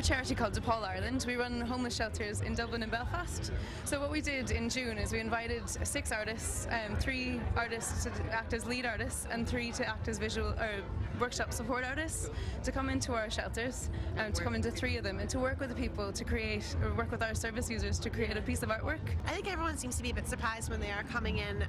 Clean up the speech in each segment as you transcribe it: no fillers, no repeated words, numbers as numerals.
We're a charity called DePaul Ireland. We run homeless shelters in Dublin and Belfast. So what we did in June is we invited 6 artists, 3 artists to act as lead artists and 3 to act as visual workshop support artists to come into our shelters, to come into 3 of them, and to work with the people to create, or work with our service users to create a piece of artwork. I think everyone seems to be a bit surprised when they are coming in.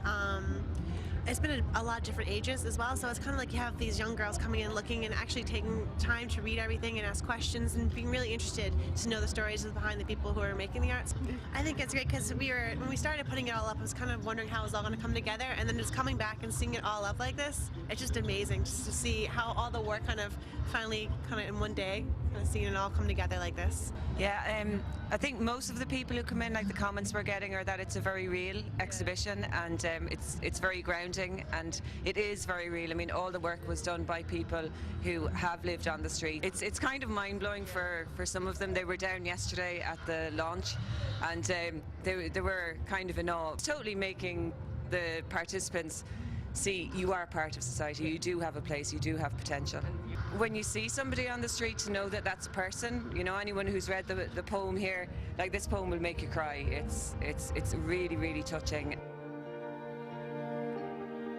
It's been a lot of different ages as well, so it's kind of like you have these young girls coming in looking and actually taking time to read everything and ask questions and being really interested to know the stories behind the people who are making the arts. I think it's great because when we started putting it all up, I was kind of wondering how it was all going to come together, and then just coming back and seeing it all up like this, it's just amazing just to see how all the work kind of finally in one day, kind of seeing it all come together like this. Yeah, I think most of the people who come in, like the comments we're getting, are that it's a very real exhibition, and it's very grounding, and it is very real. I mean, all the work was done by people who have lived on the street. It's kind of mind-blowing for some of them. They were down yesterday at the launch, and they were kind of in awe, totally making the participants see you are part of society, you do have a place, you do have potential. When you see somebody on the street, to know that that's a person, you know, anyone who's read the poem here, like this poem will make you cry. It's really, really touching.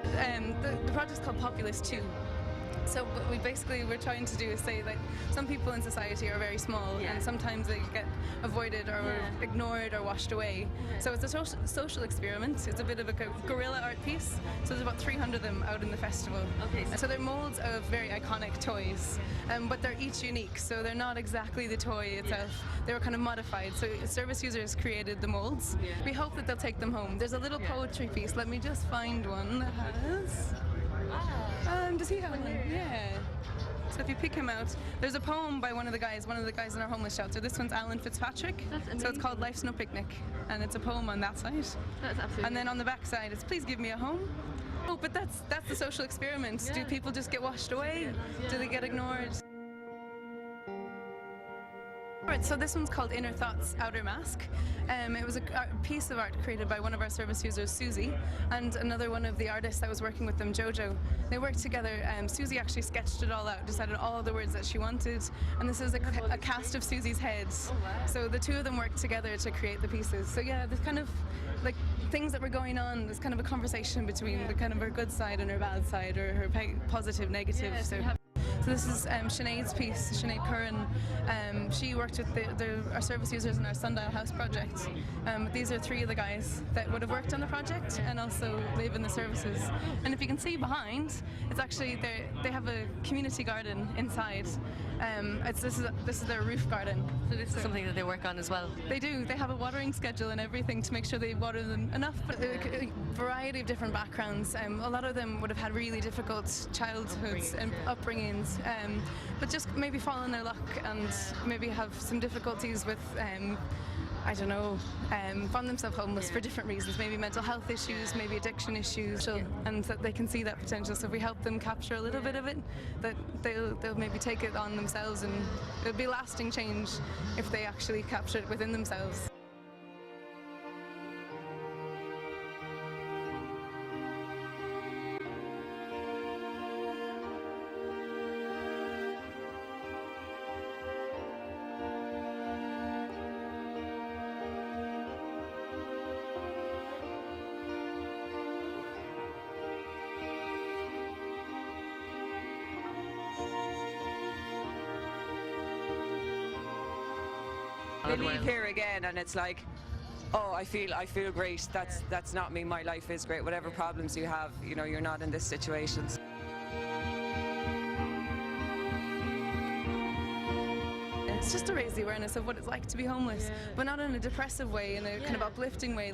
The project's called Populist 2. So what we're trying to do is say that some people in society are very small, and sometimes they get avoided or ignored or washed away. So it's a social experiment. It's a bit of a guerrilla art piece. So there's about 300 of them out in the festival. Okay. So they're molds of very iconic toys, but they're each unique. So they're not exactly the toy itself. They were kind of modified. So service users created the molds. We hope that they'll take them home. There's a little poetry piece. Let me just find one that has... does he have one? Yeah. So if you pick him out, there's a poem by one of the guys in our homeless shelter. This one's Alan Fitzpatrick. So it's called Life's No Picnic, and it's a poem on that side. That's absolutely. And then on the back side, it's Please Give Me a Home. Oh, but that's the social experiment. Do people just get washed away? Do they get ignored? Alright, so this one's called Inner Thoughts, Outer Mask. It was a piece of art created by one of our service users, Susie, and another one of the artists that was working with them, Jojo. They worked together. Susie actually sketched it all out, decided all of the words that she wanted, and this is a cast of Susie's heads. So the 2 of them worked together to create the pieces. So yeah, there's kind of like things that were going on. There's kind of a conversation between the kind of her good side and her bad side, or her positive, negative. So this is Sinead's piece, Sinead Curran. She worked with our service users in our Sundial House project. These are 3 of the guys that would have worked on the project and also live in the services. And if you can see behind, it's actually they have a community garden inside. This is their roof garden. So this is something that they work on as well? They do. They have a watering schedule and everything to make sure they water them enough. A variety of different backgrounds. A lot of them would have had really difficult childhoods and upbringings. But just maybe fall on their luck and maybe have some difficulties with, I don't know, find themselves homeless for different reasons, maybe mental health issues, maybe addiction issues, and that they can see that potential. So if we help them capture a little bit of it, that they'll maybe take it on themselves, and it'll be lasting change if they actually capture it within themselves. They leave here again and it's like, oh, I feel great. That's not me. My life is great. Whatever problems you have, you know, you're not in this situation. It's just to raise the awareness of what it's like to be homeless, but not in a depressive way, in a kind of uplifting way.